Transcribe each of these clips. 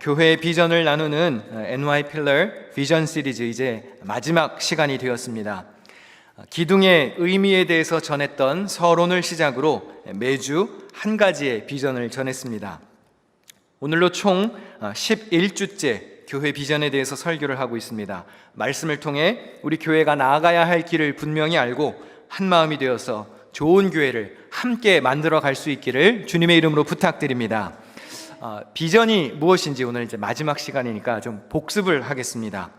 교회의 비전을 나누는 NY 필러 비전 시리즈 이제 마지막 시간이 되었습니다. 기둥의 의미에 대해서 전했던 서론을 시작으로 매주 한 가지의 비전을 전했습니다. 오늘로 총 11주째 교회 비전에 대해서 설교를 하고 있습니다. 말씀을 통해 우리 교회가 나아가야 할 길을 분명히 알고 한 마음이 되어서 좋은 교회를 함께 만들어 갈 수 있기를 주님의 이름으로 부탁드립니다. 비전이 무엇인지 오늘 이제 마지막 시간이니까 좀 복습을 하겠습니다.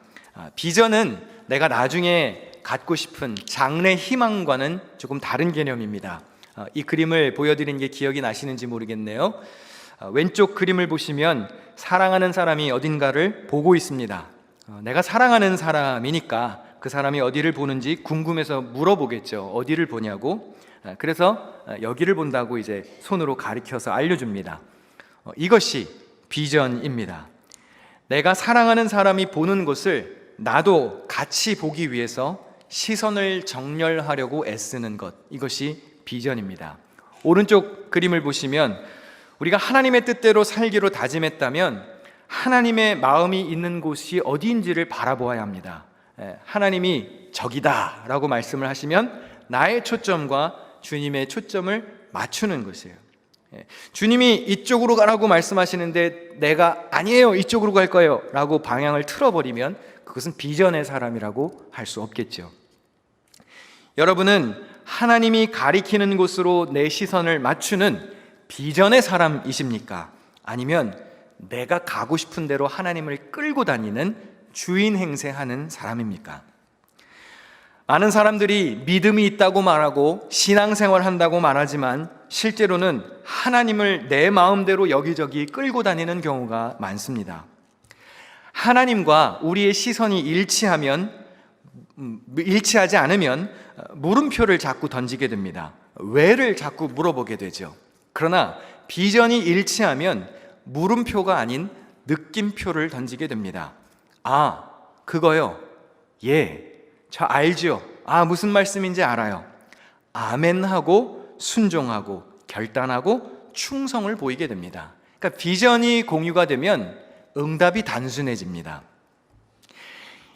비전은 내가 나중에 갖고 싶은 장래 희망과는 조금 다른 개념입니다. 이 그림을 보여드린 게 기억이 나시는지 모르겠네요. 왼쪽 그림을 보시면 사랑하는 사람이 어딘가를 보고 있습니다. 내가 사랑하는 사람이니까 그 사람이 어디를 보는지 궁금해서 물어보겠죠. 어디를 보냐고. 그래서 여기를 본다고 이제 손으로 가리켜서 알려줍니다. 이것이 비전입니다. 내가 사랑하는 사람이 보는 곳을 나도 같이 보기 위해서 시선을 정렬하려고 애쓰는 것, 이것이 비전입니다. 오른쪽 그림을 보시면 우리가 하나님의 뜻대로 살기로 다짐했다면 하나님의 마음이 있는 곳이 어디인지를 바라보아야 합니다. 하나님이 저기다 라고 말씀을 하시면 나의 초점과 주님의 초점을 맞추는 것이에요. 주님이 이쪽으로 가라고 말씀하시는데 내가 아니에요, 이쪽으로 갈 거예요 라고 방향을 틀어버리면 그것은 비전의 사람이라고 할 수 없겠죠. 여러분은 하나님이 가리키는 곳으로 내 시선을 맞추는 비전의 사람이십니까? 아니면 내가 가고 싶은 대로 하나님을 끌고 다니는 주인 행세하는 사람입니까? 많은 사람들이 믿음이 있다고 말하고 신앙생활 한다고 말하지만 실제로는 하나님을 내 마음대로 여기저기 끌고 다니는 경우가 많습니다. 하나님과 우리의 시선이 일치하지 않으면 물음표를 자꾸 던지게 됩니다. 왜를 자꾸 물어보게 되죠. 그러나 비전이 일치하면 물음표가 아닌 느낌표를 던지게 됩니다. 아, 그거요? 예, 저 알죠? 아, 무슨 말씀인지 알아요. 아멘하고 순종하고 결단하고 충성을 보이게 됩니다. 그러니까 비전이 공유가 되면 응답이 단순해집니다.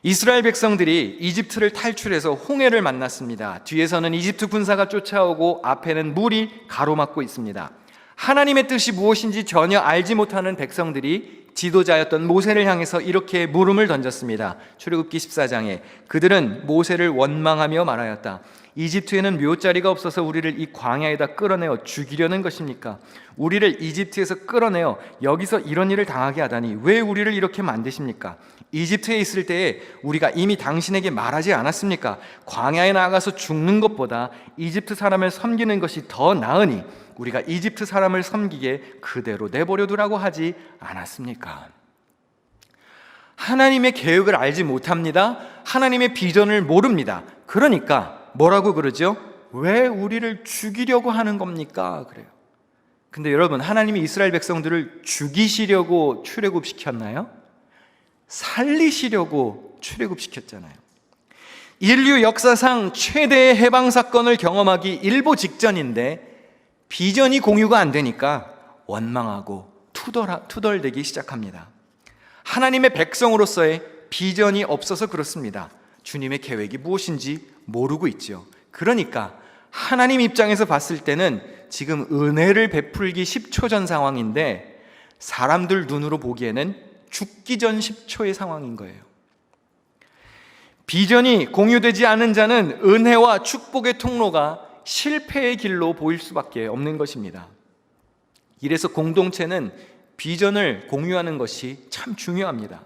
이스라엘 백성들이 이집트를 탈출해서 홍해를 만났습니다. 뒤에서는 이집트 군사가 쫓아오고 앞에는 물이 가로막고 있습니다. 하나님의 뜻이 무엇인지 전혀 알지 못하는 백성들이 지도자였던 모세를 향해서 이렇게 물음을 던졌습니다. 출애굽기 14장에 그들은 모세를 원망하며 말하였다. 이집트에는 묘자리가 없어서 우리를 이 광야에다 끌어내어 죽이려는 것입니까? 우리를 이집트에서 끌어내어 여기서 이런 일을 당하게 하다니 왜 우리를 이렇게 만드십니까? 이집트에 있을 때에 우리가 이미 당신에게 말하지 않았습니까? 광야에 나가서 죽는 것보다 이집트 사람을 섬기는 것이 더 나으니 우리가 이집트 사람을 섬기게 그대로 내버려 두라고 하지 않았습니까? 하나님의 계획을 알지 못합니다. 하나님의 비전을 모릅니다. 그러니까 뭐라고 그러죠? 왜 우리를 죽이려고 하는 겁니까? 그래요. 근데 여러분, 하나님이 이스라엘 백성들을 죽이시려고 출애굽시켰나요? 살리시려고 출애굽시켰잖아요. 인류 역사상 최대의 해방 사건을 경험하기 일보 직전인데 비전이 공유가 안 되니까 원망하고 투덜대기 시작합니다. 하나님의 백성으로서의 비전이 없어서 그렇습니다. 주님의 계획이 무엇인지 모르고 있죠. 그러니까 하나님 입장에서 봤을 때는 지금 은혜를 베풀기 10초 전 상황인데 사람들 눈으로 보기에는 죽기 전 10초의 상황인 거예요. 비전이 공유되지 않은 자는 은혜와 축복의 통로가 실패의 길로 보일 수밖에 없는 것입니다. 이래서 공동체는 비전을 공유하는 것이 참 중요합니다.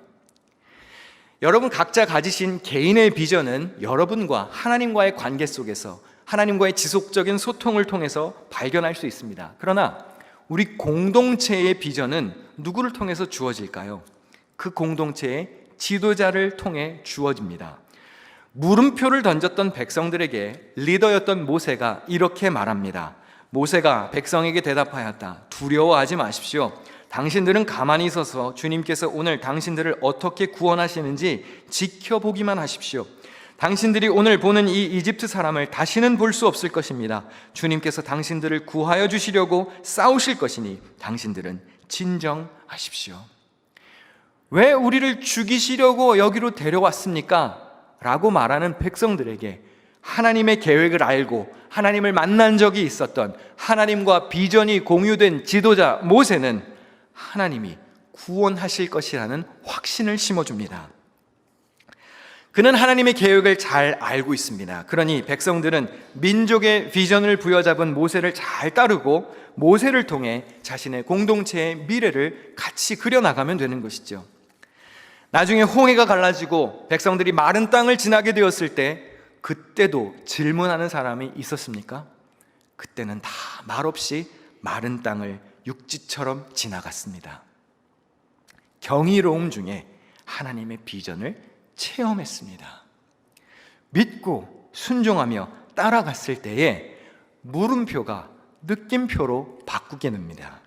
여러분 각자 가지신 개인의 비전은 여러분과 하나님과의 관계 속에서 하나님과의 지속적인 소통을 통해서 발견할 수 있습니다. 그러나 우리 공동체의 비전은 누구를 통해서 주어질까요? 그 공동체의 지도자를 통해 주어집니다. 물음표를 던졌던 백성들에게 리더였던 모세가 이렇게 말합니다. 모세가 백성에게 대답하였다. 두려워하지 마십시오. 당신들은 가만히 있어서 주님께서 오늘 당신들을 어떻게 구원하시는지 지켜보기만 하십시오. 당신들이 오늘 보는 이 이집트 사람을 다시는 볼 수 없을 것입니다. 주님께서 당신들을 구하여 주시려고 싸우실 것이니 당신들은 진정하십시오. 왜 우리를 죽이시려고 여기로 데려왔습니까? 라고 말하는 백성들에게 하나님의 계획을 알고 하나님을 만난 적이 있었던, 하나님과 비전이 공유된 지도자 모세는 하나님이 구원하실 것이라는 확신을 심어줍니다. 그는 하나님의 계획을 잘 알고 있습니다. 그러니 백성들은 민족의 비전을 부여잡은 모세를 잘 따르고 모세를 통해 자신의 공동체의 미래를 같이 그려나가면 되는 것이죠. 나중에 홍해가 갈라지고 백성들이 마른 땅을 지나게 되었을 때 그때도 질문하는 사람이 있었습니까? 그때는 다 말없이 마른 땅을 육지처럼 지나갔습니다. 경이로움 중에 하나님의 비전을 체험했습니다. 믿고 순종하며 따라갔을 때에 물음표가 느낌표로 바꾸게 됩니다.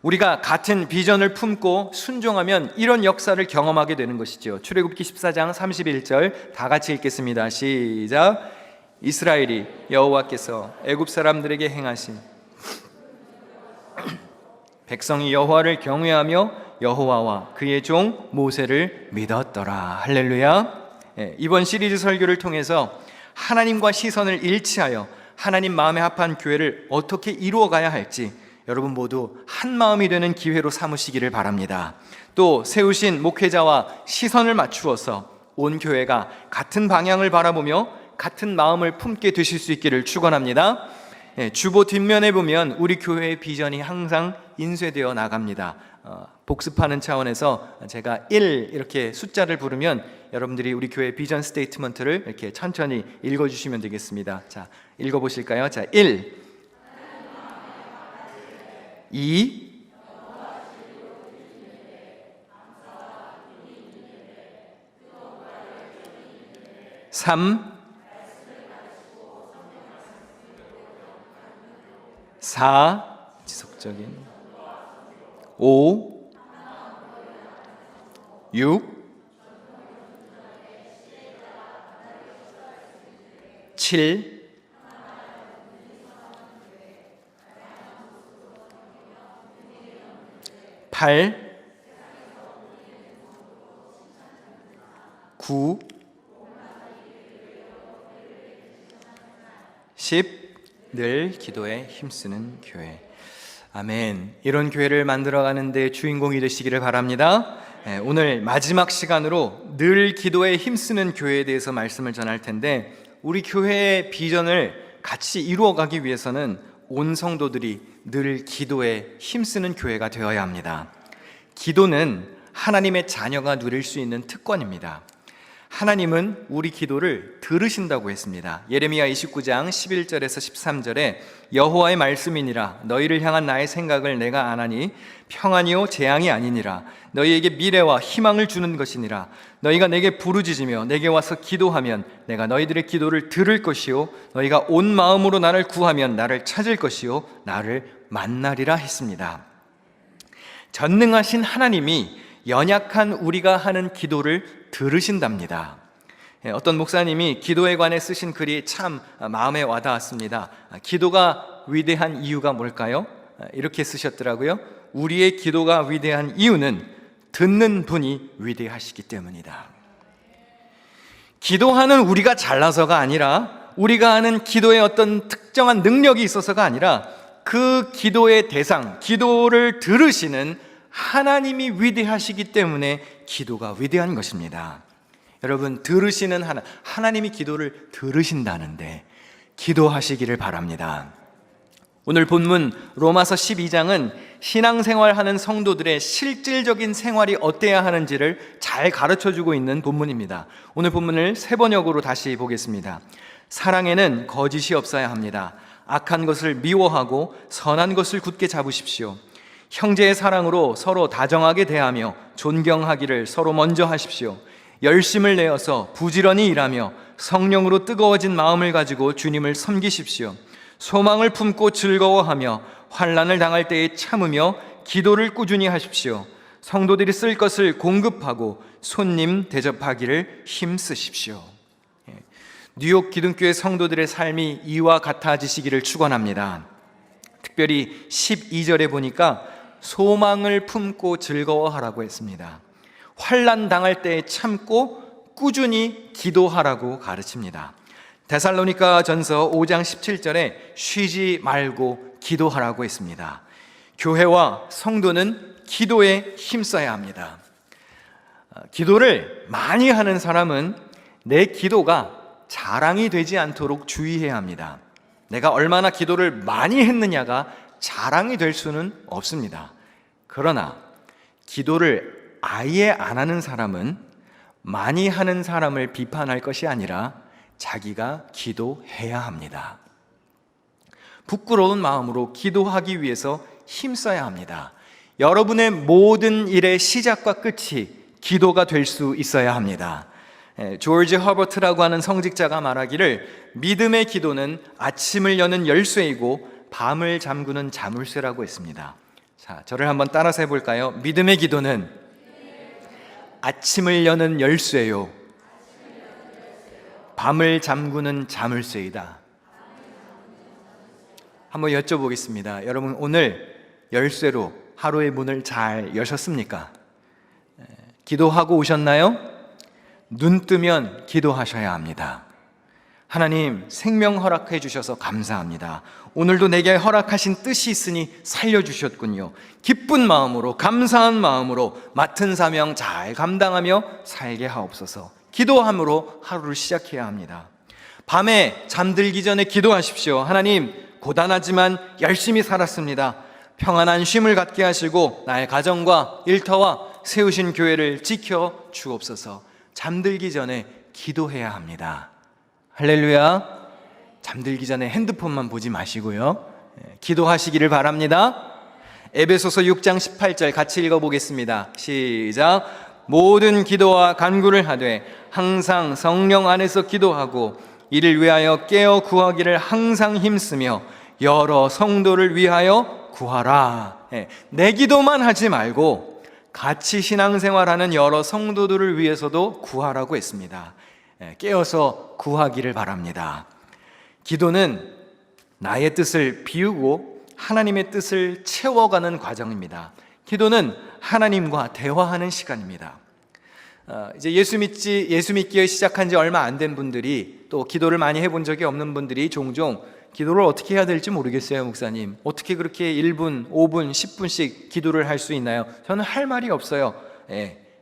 우리가 같은 비전을 품고 순종하면 이런 역사를 경험하게 되는 것이죠. 출애굽기 14장 31절 다 같이 읽겠습니다. 시작. 이스라엘이 여호와께서 애굽 사람들에게 행하신 백성이 여호와를 경외하며 여호와와 그의 종 모세를 믿었더라. 할렐루야. 이번 시리즈 설교를 통해서 하나님과 시선을 일치하여 하나님 마음에 합한 교회를 어떻게 이루어가야 할지 여러분 모두 한 마음이 되는 기회로 삼으시기를 바랍니다. 또 세우신 목회자와 시선을 맞추어서 온 교회가 같은 방향을 바라보며 같은 마음을 품게 되실 수 있기를 축원합니다. 주보 뒷면에 보면 우리 교회의 비전이 항상 인쇄되어 나갑니다. 복습하는 차원에서 제가 1 이렇게 숫자를 부르면 여러분들이 우리 교회 비전 스테이트먼트를 이렇게 천천히 읽어주시면 되겠습니다. 자, 읽어보실까요? 자, 1 2 3 4 지속적인 5 6 7 8 9 10 늘 기도에 힘쓰는 교회. 아멘. 이런 교회를 만들어가는 데 주인공이 되시기를 바랍니다. 오늘 마지막 시간으로 늘 기도에 힘쓰는 교회에 대해서 말씀을 전할 텐데, 우리 교회의 비전을 같이 이루어가기 위해서는 온 성도들이 늘 기도에 힘쓰는 교회가 되어야 합니다. 기도는 하나님의 자녀가 누릴 수 있는 특권입니다. 하나님은 우리 기도를 들으신다고 했습니다. 예레미야 29장 11절에서 13절에 여호와의 말씀이니라 너희를 향한 나의 생각을 내가 아나니 평안이요 재앙이 아니니라 너희에게 미래와 희망을 주는 것이니라 너희가 내게 부르짖으며 내게 와서 기도하면 내가 너희들의 기도를 들을 것이요 너희가 온 마음으로 나를 구하면 나를 찾을 것이요 나를 만나리라 했습니다. 전능하신 하나님이 연약한 우리가 하는 기도를 들으신답니다. 어떤 목사님이 기도에 관해 쓰신 글이 참 마음에 와닿았습니다. 기도가 위대한 이유가 뭘까요? 이렇게 쓰셨더라고요. 우리의 기도가 위대한 이유는 듣는 분이 위대하시기 때문이다. 기도하는 우리가 잘나서가 아니라, 우리가 하는 기도에 어떤 특정한 능력이 있어서가 아니라, 그 기도의 대상, 기도를 들으시는 하나님이 위대하시기 때문에 기도가 위대한 것입니다. 여러분, 들으시는 하나님이 기도를 들으신다는데 기도하시기를 바랍니다. 오늘 본문 로마서 12장은 신앙생활하는 성도들의 실질적인 생활이 어때야 하는지를 잘 가르쳐주고 있는 본문입니다. 오늘 본문을 세 번역으로 다시 보겠습니다. 사랑에는 거짓이 없어야 합니다. 악한 것을 미워하고 선한 것을 굳게 잡으십시오. 형제의 사랑으로 서로 다정하게 대하며 존경하기를 서로 먼저 하십시오. 열심을 내어서 부지런히 일하며 성령으로 뜨거워진 마음을 가지고 주님을 섬기십시오. 소망을 품고 즐거워하며 환난을 당할 때에 참으며 기도를 꾸준히 하십시오. 성도들이 쓸 것을 공급하고 손님 대접하기를 힘쓰십시오. 뉴욕 기둥교회 성도들의 삶이 이와 같아지시기를 축원합니다. 특별히 12절에 보니까 소망을 품고 즐거워하라고 했습니다. 환난 당할 때 참고 꾸준히 기도하라고 가르칩니다. 데살로니가 전서 5장 17절에 쉬지 말고 기도하라고 했습니다. 교회와 성도는 기도에 힘써야 합니다. 기도를 많이 하는 사람은 내 기도가 자랑이 되지 않도록 주의해야 합니다. 내가 얼마나 기도를 많이 했느냐가 자랑이 될 수는 없습니다. 그러나 기도를 아예 안 하는 사람은 많이 하는 사람을 비판할 것이 아니라 자기가 기도해야 합니다. 부끄러운 마음으로 기도하기 위해서 힘써야 합니다. 여러분의 모든 일의 시작과 끝이 기도가 될 수 있어야 합니다. 조지 허버트라고 하는 성직자가 말하기를 믿음의 기도는 아침을 여는 열쇠이고 밤을 잠그는 자물쇠라고 했습니다. 자, 저를 한번 따라서 해볼까요? 믿음의 기도는 아침을 여는 열쇠요, 밤을 잠그는 자물쇠이다. 한번 여쭤보겠습니다. 여러분, 오늘 열쇠로 하루의 문을 잘 여셨습니까? 기도하고 오셨나요? 눈 뜨면 기도하셔야 합니다. 하나님, 생명 허락해 주셔서 감사합니다. 오늘도 내게 허락하신 뜻이 있으니 살려주셨군요. 기쁜 마음으로, 감사한 마음으로 맡은 사명 잘 감당하며 살게 하옵소서. 기도함으로 하루를 시작해야 합니다. 밤에 잠들기 전에 기도하십시오. 하나님, 고단하지만 열심히 살았습니다. 평안한 쉼을 갖게 하시고 나의 가정과 일터와 세우신 교회를 지켜 주옵소서. 잠들기 전에 기도해야 합니다. 할렐루야. 잠들기 전에 핸드폰만 보지 마시고요, 기도하시기를 바랍니다. 에베소서 6장 18절 같이 읽어보겠습니다. 시작. 모든 기도와 간구를 하되 항상 성령 안에서 기도하고 이를 위하여 깨어 구하기를 항상 힘쓰며 여러 성도를 위하여 구하라. 내 기도만 하지 말고 같이 신앙생활하는 여러 성도들을 위해서도 구하라고 했습니다. 깨어서 구하기를 바랍니다. 기도는 나의 뜻을 비우고 하나님의 뜻을 채워가는 과정입니다. 기도는 하나님과 대화하는 시간입니다. 이제 예수 믿기 시작한 지 얼마 안 된 분들이, 또 기도를 많이 해본 적이 없는 분들이 종종 기도를 어떻게 해야 될지 모르겠어요, 목사님. 어떻게 그렇게 1분, 5분, 10분씩 기도를 할 수 있나요? 저는 할 말이 없어요.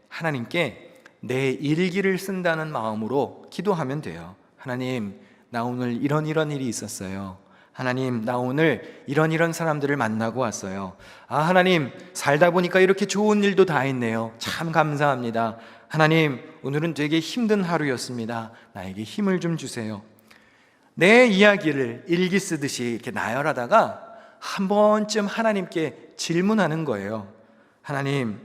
하나님께 내 일기를 쓴다는 마음으로 기도하면 돼요. 하나님, 나 오늘 이런 일이 있었어요. 하나님, 나 오늘 이런 사람들을 만나고 왔어요. 하나님, 살다 보니까 이렇게 좋은 일도 다 있네요. 참 감사합니다. 하나님, 오늘은 되게 힘든 하루였습니다. 나에게 힘을 좀 주세요. 내 이야기를 일기 쓰듯이 이렇게 나열하다가 한 번쯤 하나님께 질문하는 거예요. 하나님,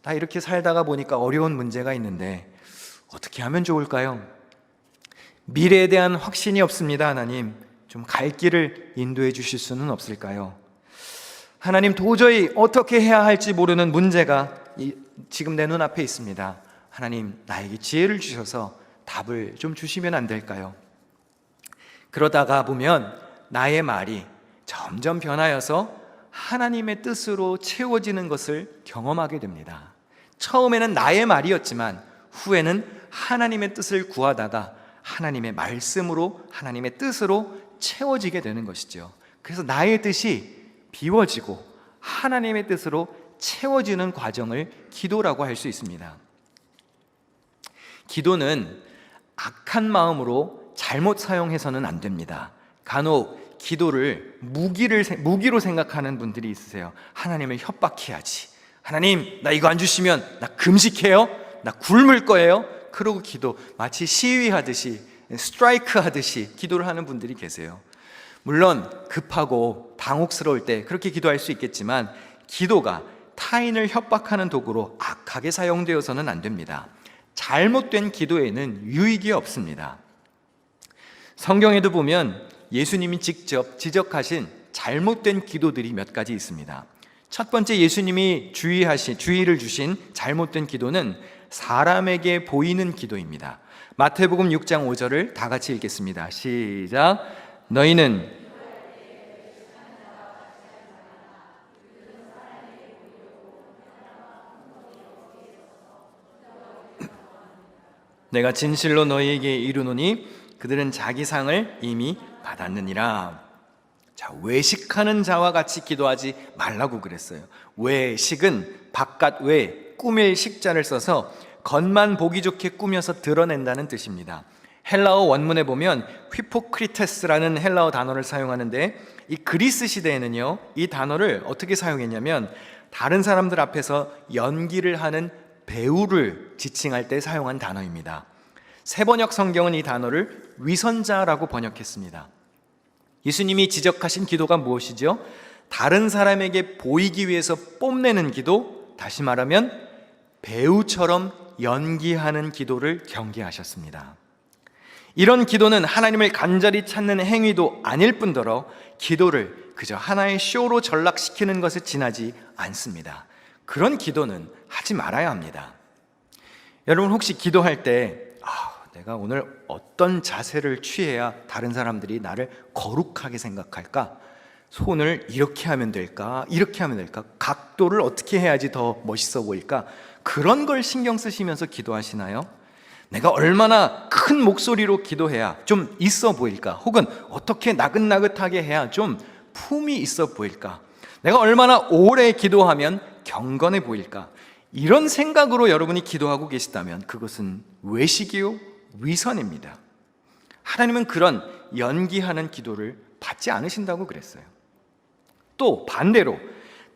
나 이렇게 살다가 보니까 어려운 문제가 있는데 어떻게 하면 좋을까요? 미래에 대한 확신이 없습니다. 하나님, 좀 갈 길을 인도해 주실 수는 없을까요? 하나님, 도저히 어떻게 해야 할지 모르는 문제가 지금 내 눈앞에 있습니다. 하나님, 나에게 지혜를 주셔서 답을 좀 주시면 안 될까요? 그러다가 보면 나의 말이 점점 변하여서 하나님의 뜻으로 채워지는 것을 경험하게 됩니다. 처음에는 나의 말이었지만 후에는 하나님의 뜻을 구하다가 하나님의 말씀으로, 하나님의 뜻으로 채워지게 되는 것이죠. 그래서 나의 뜻이 비워지고 하나님의 뜻으로 채워지는 과정을 기도라고 할 수 있습니다. 기도는 악한 마음으로 잘못 사용해서는 안 됩니다. 간혹 기도를 무기로 생각하는 분들이 있으세요. 하나님을 협박해야지. 하나님, 나 이거 안 주시면 나 금식해요? 나 굶을 거예요? 그러고 기도, 마치 시위하듯이, 스트라이크 하듯이 기도를 하는 분들이 계세요. 물론 급하고 당혹스러울 때 그렇게 기도할 수 있겠지만 기도가 타인을 협박하는 도구로 악하게 사용되어서는 안 됩니다. 잘못된 기도에는 유익이 없습니다. 성경에도 보면 예수님이 직접 지적하신 잘못된 기도들이 몇 가지 있습니다. 첫 번째, 예수님이 주의를 주신 잘못된 기도는 사람에게 보이는 기도입니다. 마태복음 6장 5절을 다 같이 읽겠습니다. 시작. 너희는 내가 진실로 너희에게 이르노니 그들은 자기 상을 이미 받았느니라. 자, 외식하는 자와 같이 기도하지 말라고 그랬어요. 외식은 바깥 외 꾸밀 식자를 써서 겉만 보기 좋게 꾸며서 드러낸다는 뜻입니다. 헬라어 원문에 보면 휘포크리테스라는 헬라어 단어를 사용하는데, 이 그리스 시대에는요, 이 단어를 어떻게 사용했냐면 다른 사람들 앞에서 연기를 하는 배우를 지칭할 때 사용한 단어입니다. 세번역 성경은 이 단어를 위선자라고 번역했습니다. 예수님이 지적하신 기도가 무엇이죠? 다른 사람에게 보이기 위해서 뽐내는 기도, 다시 말하면 배우처럼 연기하는 기도를 경계하셨습니다. 이런 기도는 하나님을 간절히 찾는 행위도 아닐 뿐더러 기도를 그저 하나의 쇼로 전락시키는 것에 지나지 않습니다. 그런 기도는 하지 말아야 합니다. 여러분, 혹시 기도할 때 내가 오늘 어떤 자세를 취해야 다른 사람들이 나를 거룩하게 생각할까? 손을 이렇게 하면 될까? 이렇게 하면 될까? 각도를 어떻게 해야지 더 멋있어 보일까? 그런 걸 신경 쓰시면서 기도하시나요? 내가 얼마나 큰 목소리로 기도해야 좀 있어 보일까? 혹은 어떻게 나긋나긋하게 해야 좀 품이 있어 보일까? 내가 얼마나 오래 기도하면 경건해 보일까? 이런 생각으로 여러분이 기도하고 계시다면 그것은 외식이요, 위선입니다. 하나님은 그런 연기하는 기도를 받지 않으신다고 그랬어요. 또 반대로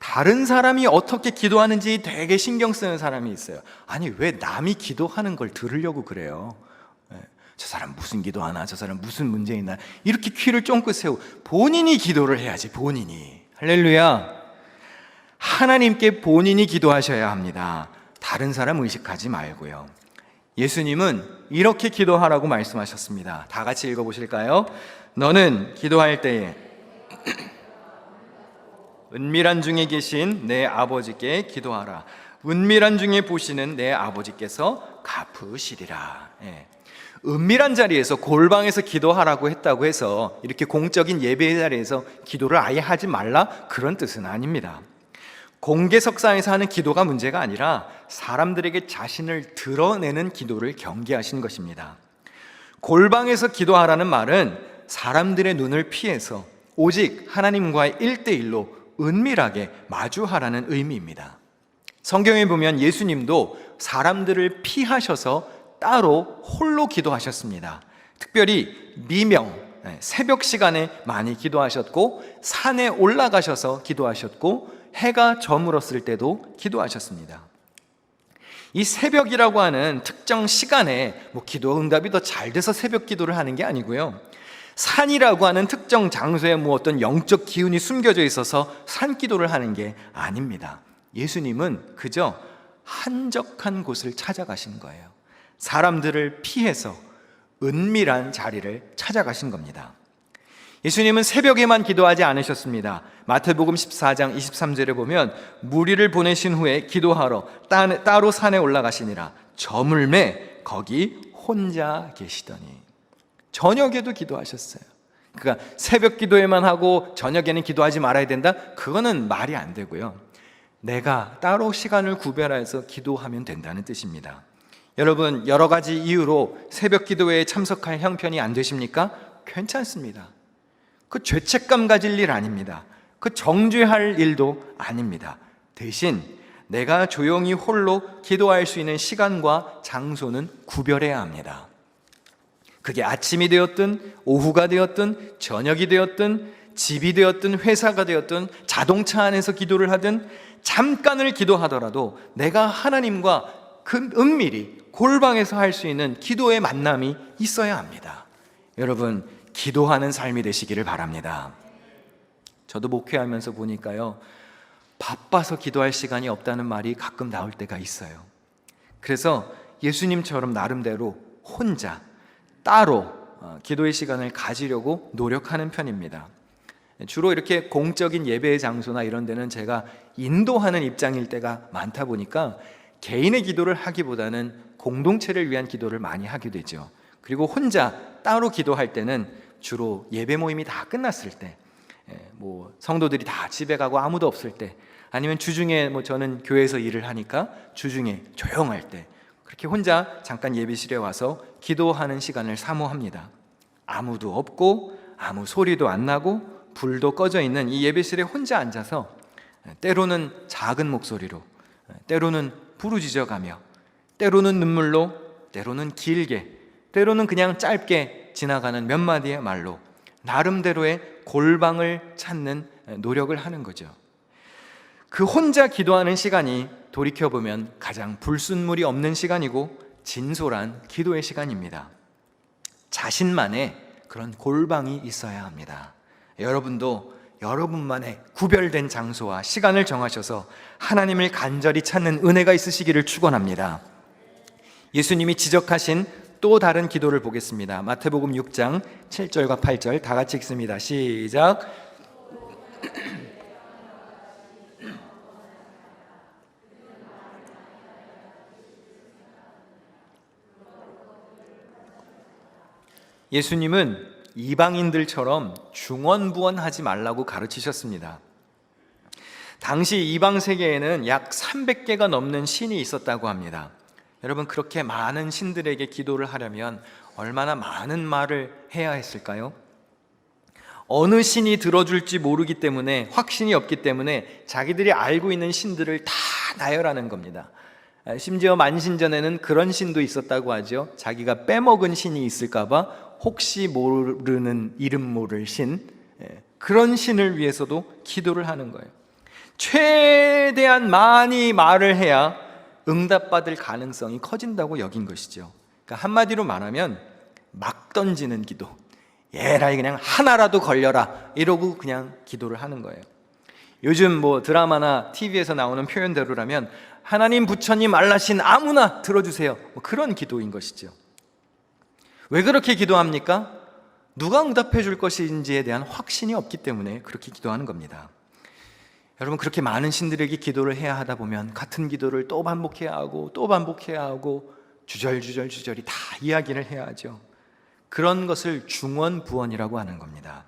다른 사람이 어떻게 기도하는지 되게 신경 쓰는 사람이 있어요. 아니, 왜 남이 기도하는 걸 들으려고 그래요? 저 사람 무슨 기도하나? 저 사람 무슨 문제 있나? 이렇게 귀를 쫑긋 세우고 본인이 기도를 해야지, 본인이. 할렐루야. 하나님께 본인이 기도하셔야 합니다. 다른 사람 의식하지 말고요. 예수님은 이렇게 기도하라고 말씀하셨습니다. 다 같이 읽어보실까요? 너는 기도할 때에 은밀한 중에 계신 내 아버지께 기도하라. 은밀한 중에 보시는 내 아버지께서 갚으시리라. 은밀한 자리에서, 골방에서 기도하라고 했다고 해서 이렇게 공적인 예배의 자리에서 기도를 아예 하지 말라, 그런 뜻은 아닙니다. 공개석상에서 하는 기도가 문제가 아니라 사람들에게 자신을 드러내는 기도를 경계하신 것입니다. 골방에서 기도하라는 말은 사람들의 눈을 피해서 오직 하나님과의 1대1로 은밀하게 마주하라는 의미입니다. 성경에 보면 예수님도 사람들을 피하셔서 따로 홀로 기도하셨습니다. 특별히 미명, 새벽 시간에 많이 기도하셨고, 산에 올라가셔서 기도하셨고, 해가 저물었을 때도 기도하셨습니다. 이 새벽이라고 하는 특정 시간에 기도 응답이 더 잘 돼서 새벽 기도를 하는 게 아니고요, 산이라고 하는 특정 장소에 어떤 영적 기운이 숨겨져 있어서 산 기도를 하는 게 아닙니다. 예수님은 그저 한적한 곳을 찾아가신 거예요. 사람들을 피해서 은밀한 자리를 찾아가신 겁니다. 예수님은 새벽에만 기도하지 않으셨습니다. 마태복음 14장 23절에 보면 무리를 보내신 후에 기도하러 따로 산에 올라가시니라. 저물매 거기 혼자 계시더니. 저녁에도 기도하셨어요. 그러니까 새벽 기도에만 하고 저녁에는 기도하지 말아야 된다? 그거는 말이 안 되고요. 내가 따로 시간을 구별해서 기도하면 된다는 뜻입니다. 여러분, 여러 가지 이유로 새벽 기도회에 참석할 형편이 안 되십니까? 괜찮습니다. 그 죄책감 가질 일 아닙니다. 그 정죄할 일도 아닙니다. 대신 내가 조용히 홀로 기도할 수 있는 시간과 장소는 구별해야 합니다. 그게 아침이 되었든 오후가 되었든 저녁이 되었든 집이 되었든 회사가 되었든 자동차 안에서 기도를 하든 잠깐을 기도하더라도 내가 하나님과 그 은밀히 골방에서 할 수 있는 기도의 만남이 있어야 합니다. 여러분, 기도하는 삶이 되시기를 바랍니다. 저도 목회하면서 보니까요, 바빠서 기도할 시간이 없다는 말이 가끔 나올 때가 있어요. 그래서 예수님처럼 나름대로 혼자 따로 기도의 시간을 가지려고 노력하는 편입니다. 주로 이렇게 공적인 예배의 장소나 이런 데는 제가 인도하는 입장일 때가 많다 보니까 개인의 기도를 하기보다는 공동체를 위한 기도를 많이 하게 되죠. 그리고 혼자 따로 기도할 때는 주로 예배 모임이 다 끝났을 때, 성도들이 다 집에 가고 아무도 없을 때, 아니면 주중에 저는 교회에서 일을 하니까 주중에 조용할 때, 그렇게 혼자 잠깐 예배실에 와서 기도하는 시간을 사모합니다. 아무도 없고 아무 소리도 안 나고 불도 꺼져 있는 이 예배실에 혼자 앉아서 때로는 작은 목소리로, 때로는 부르짖어가며, 때로는 눈물로, 때로는 길게, 때로는 그냥 짧게 지나가는 몇 마디의 말로 나름대로의 골방을 찾는 노력을 하는 거죠. 그 혼자 기도하는 시간이 돌이켜보면 가장 불순물이 없는 시간이고 진솔한 기도의 시간입니다. 자신만의 그런 골방이 있어야 합니다. 여러분도 여러분만의 구별된 장소와 시간을 정하셔서 하나님을 간절히 찾는 은혜가 있으시기를 축원합니다. 예수님이 지적하신 또 다른 기도를 보겠습니다. 마태복음 6장 7절과 8절 다 같이 읽습니다. 시작. 예수님은 이방인들처럼 중언부언하지 말라고 가르치셨습니다. 당시 이방 세계에는 약 300개가 넘는 신이 있었다고 합니다. 여러분, 그렇게 많은 신들에게 기도를 하려면 얼마나 많은 말을 해야 했을까요? 어느 신이 들어줄지 모르기 때문에, 확신이 없기 때문에 자기들이 알고 있는 신들을 다 나열하는 겁니다. 심지어 만신전에는 그런 신도 있었다고 하죠. 자기가 빼먹은 신이 있을까 봐 혹시 모르는 이름 모를 신, 그런 신을 위해서도 기도를 하는 거예요. 최대한 많이 말을 해야 응답받을 가능성이 커진다고 여긴 것이죠. 그러니까 한마디로 말하면 막 던지는 기도, 에라이 그냥 하나라도 걸려라 이러고 그냥 기도를 하는 거예요. 요즘 뭐 드라마나 TV에서 나오는 표현대로라면 하나님, 부처님, 알라신 아무나 들어주세요, 뭐 그런 기도인 것이죠. 왜 그렇게 기도합니까? 누가 응답해 줄 것인지에 대한 확신이 없기 때문에 그렇게 기도하는 겁니다. 여러분, 그렇게 많은 신들에게 기도를 해야 하다 보면 같은 기도를 또 반복해야 하고 또 반복해야 하고 주절이 다 이야기를 해야 하죠. 그런 것을 중언부언이라고 하는 겁니다.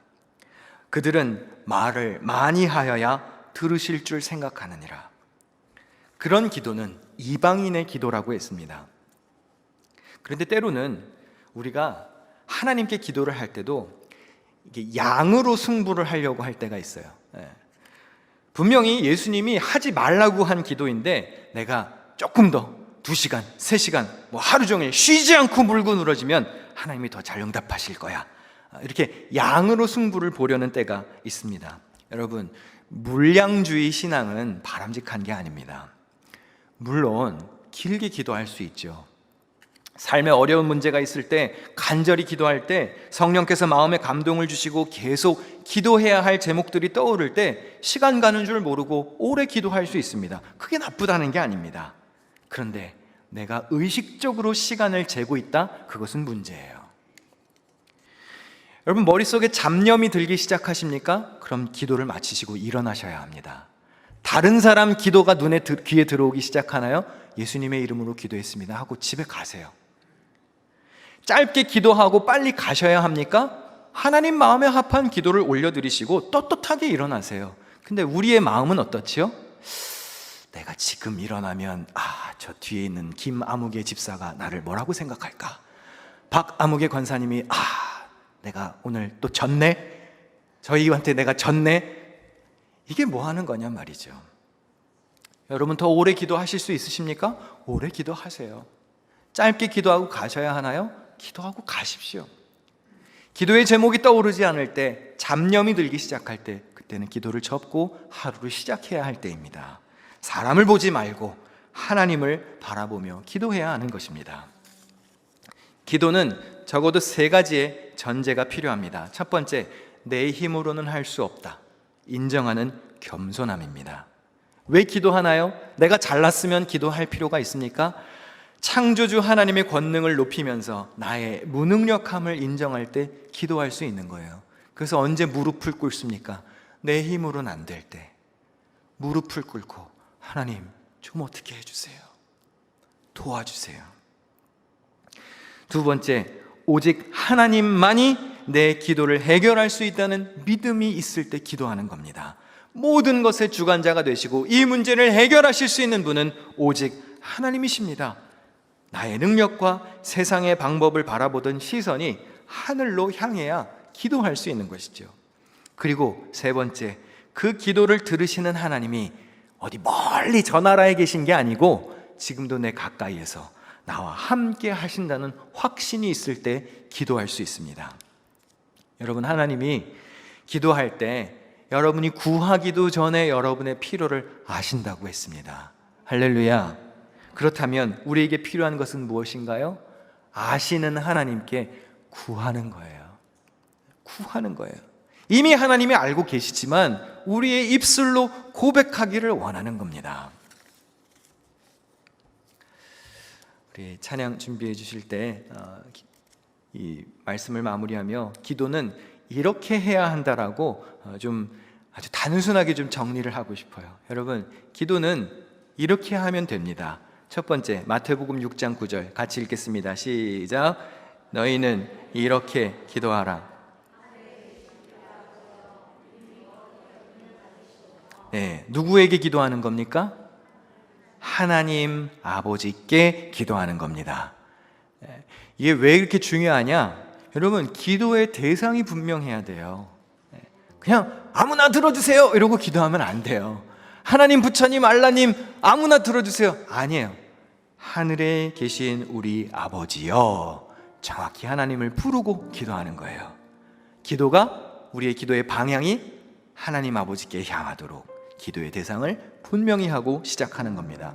그들은 말을 많이 하여야 들으실 줄 생각하느니라. 그런 기도는 이방인의 기도라고 했습니다. 그런데 때로는 우리가 하나님께 기도를 할 때도 이게 양으로 승부를 하려고 할 때가 있어요. 분명히 예수님이 하지 말라고 한 기도인데 내가 조금 더 2시간, 3시간, 뭐 하루 종일 쉬지 않고 물고 늘어지면 하나님이 더 잘 응답하실 거야. 이렇게 양으로 승부를 보려는 때가 있습니다. 여러분, 물량주의 신앙은 바람직한 게 아닙니다. 물론 길게 기도할 수 있죠. 삶에 어려운 문제가 있을 때, 간절히 기도할 때 성령께서 마음에 감동을 주시고 계속 기도해야 할 제목들이 떠오를 때 시간 가는 줄 모르고 오래 기도할 수 있습니다. 그게 나쁘다는 게 아닙니다. 그런데 내가 의식적으로 시간을 재고 있다? 그것은 문제예요. 여러분, 머릿속에 잡념이 들기 시작하십니까? 그럼 기도를 마치시고 일어나셔야 합니다. 다른 사람 기도가 귀에 들어오기 시작하나요? 예수님의 이름으로 기도했습니다 하고 집에 가세요. 짧게 기도하고 빨리 가셔야 합니까? 하나님 마음에 합한 기도를 올려드리시고 떳떳하게 일어나세요. 근데 우리의 마음은 어떻지요? 내가 지금 일어나면 저 뒤에 있는 김아무개 집사가 나를 뭐라고 생각할까? 박아무개 권사님이 내가 오늘 또 졌네? 저희한테 내가 졌네? 이게 뭐 하는 거냐 말이죠. 여러분, 더 오래 기도하실 수 있으십니까? 오래 기도하세요. 짧게 기도하고 가셔야 하나요? 기도하고 가십시오. 기도의 제목이 떠오르지 않을 때, 잡념이 들기 시작할 때, 그때는 기도를 접고 하루를 시작해야 할 때입니다. 사람을 보지 말고 하나님을 바라보며 기도해야 하는 것입니다. 기도는 적어도 3가지의 전제가 필요합니다. 첫 번째, 내 힘으로는 할 수 없다. 인정하는 겸손함입니다. 왜 기도하나요? 내가 잘났으면 기도할 필요가 있습니까? 창조주 하나님의 권능을 높이면서 나의 무능력함을 인정할 때 기도할 수 있는 거예요. 그래서 언제 무릎을 꿇습니까? 내 힘으로는 안 될 때 무릎을 꿇고 하나님, 좀 어떻게 해주세요. 도와주세요. 두 번째, 오직 하나님만이 내 기도를 해결할 수 있다는 믿음이 있을 때 기도하는 겁니다. 모든 것의 주관자가 되시고 이 문제를 해결하실 수 있는 분은 오직 하나님이십니다. 나의 능력과 세상의 방법을 바라보던 시선이 하늘로 향해야 기도할 수 있는 것이죠. 그리고 세 번째, 그 기도를 들으시는 하나님이 어디 멀리 저 나라에 계신 게 아니고 지금도 내 가까이에서 나와 함께 하신다는 확신이 있을 때 기도할 수 있습니다. 여러분, 하나님이 기도할 때 여러분이 구하기도 전에 여러분의 필요를 아신다고 했습니다. 할렐루야. 그렇다면 우리에게 필요한 것은 무엇인가요? 아시는 하나님께 구하는 거예요. 구하는 거예요. 이미 하나님이 알고 계시지만 우리의 입술로 고백하기를 원하는 겁니다. 우리 찬양 준비해 주실 때 이 말씀을 마무리하며 기도는 이렇게 해야 한다라고 좀 아주 단순하게 좀 정리를 하고 싶어요. 여러분, 기도는 이렇게 하면 됩니다. 첫 번째, 마태복음 6장 9절 같이 읽겠습니다. 시작. 너희는 이렇게 기도하라. 네, 누구에게 기도하는 겁니까? 하나님 아버지께 기도하는 겁니다. 이게 왜 이렇게 중요하냐? 여러분, 기도의 대상이 분명해야 돼요. 그냥 아무나 들어주세요 이러고 기도하면 안 돼요. 하나님, 부처님, 알라님 아무나 들어주세요. 아니에요. 하늘에 계신 우리 아버지여, 정확히 하나님을 부르고 기도하는 거예요. 기도가, 우리의 기도의 방향이 하나님 아버지께 향하도록 기도의 대상을 분명히 하고 시작하는 겁니다.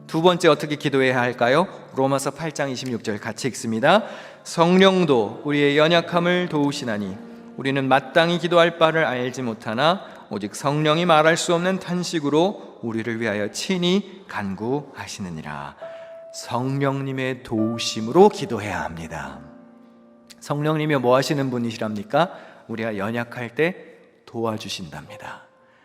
두 번째, 어떻게 기도해야 할까요? 로마서 8장 26절 같이 읽습니다. 성령도 우리의 연약함을 도우시나니 우리는 마땅히 기도할 바를 알지 못하나 오직 성령이 말할 수 없는 탄식으로 우리를 위하여 친히 간구하시느니라. 성령님의 도우심으로 기도해야 합니다. 성령님이 뭐 하시는 분이시랍니까? 우리가 연약할 때 도와주신답니다.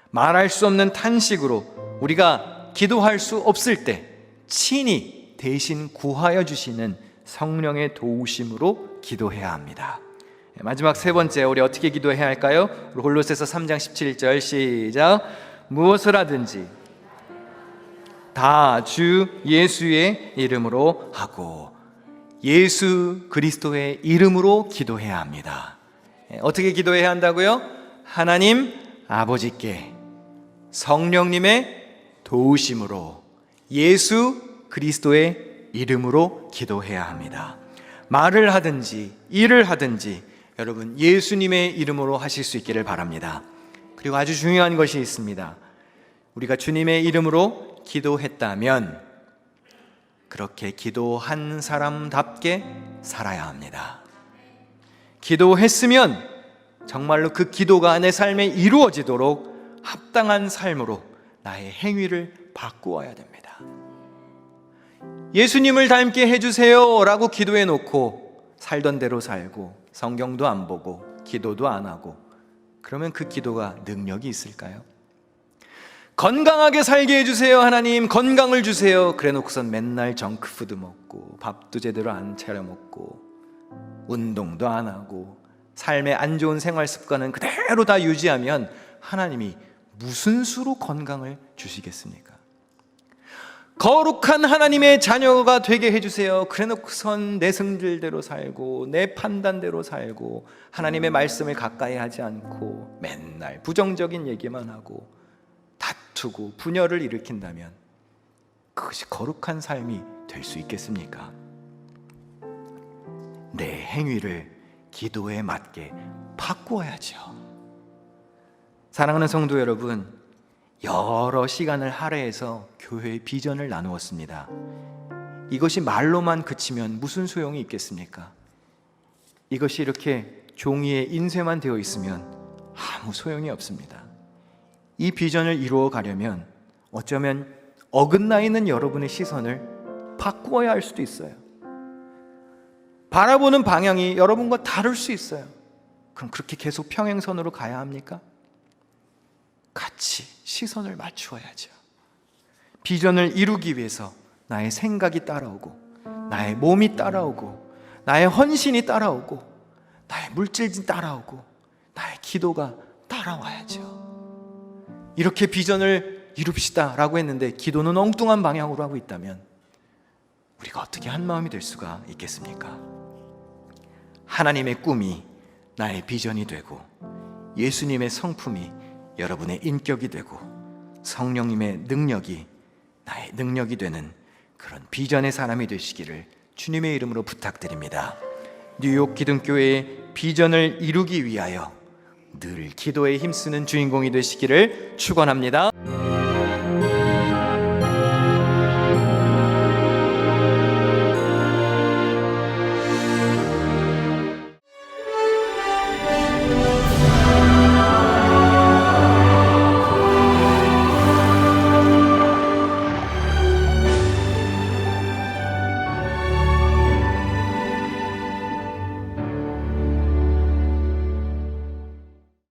말할 수 없는 탄식으로, 우리가 기도할 수 없을 때 친히 대신 구하여 주시는 성령의 도우심으로 기도해야 합니다. 마지막 세 번째, 우리 어떻게 기도해야 할까요? 골로새서 3장 17절 시작. 무엇을 하든지 다 주 예수의 이름으로 하고, 예수 그리스도의 이름으로 기도해야 합니다. 어떻게 기도해야 한다고요? 하나님 아버지께 성령님의 도우심으로 예수 그리스도의 이름으로 기도해야 합니다. 말을 하든지 일을 하든지 여러분, 예수님의 이름으로 하실 수 있기를 바랍니다. 그리고 아주 중요한 것이 있습니다. 우리가 주님의 이름으로 기도했다면 그렇게 기도한 사람답게 살아야 합니다. 기도했으면 정말로 그 기도가 내 삶에 이루어지도록 합당한 삶으로 나의 행위를 바꾸어야 됩니다. 예수님을 닮게 해주세요 라고 기도해 놓고 살던 대로 살고 성경도 안 보고 기도도 안 하고, 그러면 그 기도가 능력이 있을까요? 건강하게 살게 해주세요 하나님, 건강을 주세요 그래 놓고선 맨날 정크푸드 먹고 밥도 제대로 안 차려 먹고 운동도 안 하고 삶에 안 좋은 생활 습관은 그대로 다 유지하면 하나님이 무슨 수로 건강을 주시겠습니까? 거룩한 하나님의 자녀가 되게 해주세요 그래 놓고선 내 성질대로 살고 내 판단대로 살고 하나님의 말씀을 가까이 하지 않고 맨날 부정적인 얘기만 하고 다투고 분열을 일으킨다면 그것이 거룩한 삶이 될 수 있겠습니까? 내 행위를 기도에 맞게 바꾸어야죠. 사랑하는 성도 여러분, 여러 시간을 할애해서 교회의 비전을 나누었습니다. 이것이 말로만 그치면 무슨 소용이 있겠습니까? 이것이 이렇게 종이에 인쇄만 되어 있으면 아무 소용이 없습니다. 이 비전을 이루어 가려면 어쩌면 어긋나 있는 여러분의 시선을 바꾸어야 할 수도 있어요. 바라보는 방향이 여러분과 다를 수 있어요. 그럼 그렇게 계속 평행선으로 가야 합니까? 같이 시선을 맞추어야죠. 비전을 이루기 위해서 나의 생각이 따라오고 나의 몸이 따라오고 나의 헌신이 따라오고 나의 물질이 따라오고 나의 기도가 따라와야죠. 이렇게 비전을 이룹시다 라고 했는데 기도는 엉뚱한 방향으로 하고 있다면 우리가 어떻게 한 마음이 될 수가 있겠습니까? 하나님의 꿈이 나의 비전이 되고 예수님의 성품이 여러분의 인격이 되고 성령님의 능력이 나의 능력이 되는 그런 비전의 사람이 되시기를 주님의 이름으로 부탁드립니다. 뉴욕 기둥교회의 비전을 이루기 위하여 늘 기도에 힘쓰는 주인공이 되시기를 축원합니다.